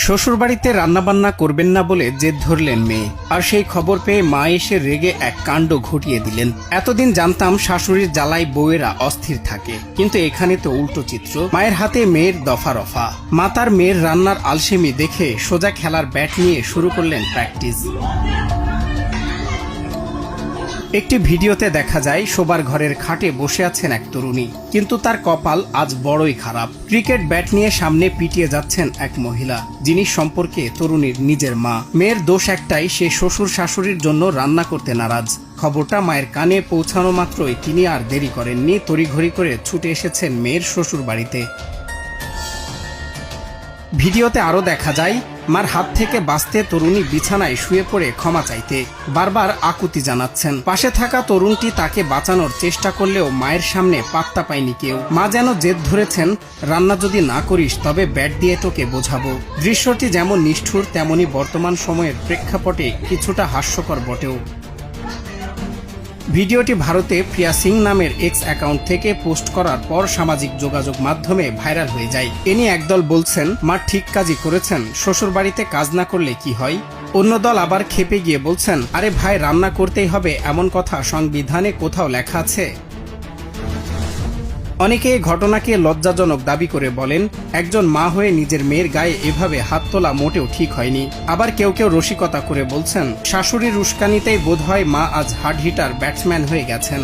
শ্বশুরবাড়িতে রান্নাবান্না করবেন না বলে জেদ ধরলেন মেয়ে, আর সেই খবর পেয়ে মা এসে রেগে এক কাণ্ড ঘটিয়ে দিলেন। এতদিন জানতাম শাশুড়ির জ্বালায় বউয়েরা অস্থির থাকে, কিন্তু এখানে তো উল্টো চিত্র। মায়ের হাতে মেয়ের দফা রফা। মা তার মেয়ের রান্নার আলসেমি দেখে সোজা খেলার ব্যাট নিয়ে শুরু করলেন প্র্যাকটিস। একটি ভিডিওতে দেখা যায় শোবার ঘরের খাটে বসে আছেন এক তরুণী, কিন্তু তার কপাল আজ বড়ই খারাপ। ক্রিকেট ব্যাট নিয়ে সামনে পিটিয়ে যাচ্ছেন এক মহিলা, যিনি সম্পর্কে তরুণীর নিজের মা। মেয়ের দোষ একটাই, সে শ্বশুর শাশুড়ির জন্য রান্না করতে নারাজ। খবরটা মায়ের কানে পৌঁছানো মাত্রই তিনি আর দেরি করেননি, তড়িঘড়ি করে ছুটে এসেছেন মেয়ের শ্বশুর বাড়িতে। ভিডিওতে আরো দেখা যায় মার হাত থেকে বাঁচতে তরুণী বিছানায় শুয়ে পড়ে ক্ষমা চাইতে বারবার আকুতি জানাচ্ছেন। পাশে থাকা তরুণটি তাকে বাঁচানোর চেষ্টা করলেও মায়ের সামনে পাত্তা পায়নি কেউ। মা যেন জেদ ধরেছেন, রান্না যদি না করিস তবে ব্যাট দিয়ে তোকে বোঝাবো। দৃশ্যটি যেমন নিষ্ঠুর, তেমনি বর্তমান সময়ের প্রেক্ষাপটে কিছুটা হাস্যকর বটেও। ভিডিওটি ভারতে প্রিয়া সিং নামের এক্স অ্যাকাউন্ট থেকে পোস্ট করার পর সামাজিক যোগাযোগ মাধ্যমে ভাইরাল হয়ে যায়। এ নিয়ে একদল বলছেন, মা ঠিক কাজই করেছেন, শ্বশুর বাড়িতে কাজ না করলে কি হয়। অন্য দল আবার খেপে গিয়ে বলছেন, আরে ভাই, রান্না করতেই হবে এমন কথা সংবিধানে কোথাও লেখা আছে? অনেকে এই ঘটনাকে লজ্জাজনক দাবি করে বলেন, একজন মা হয়ে নিজের মেয়ের গায়ে এভাবে হাত তোলা মোটেও ঠিক হয়নি। আবার কেউ কেউ রসিকতা করে বলছেন, শাশুড়ির উস্কানিতেই বোধহয় মা আজ হার্ড হিটার ব্যাটসম্যান হয়ে গেছেন।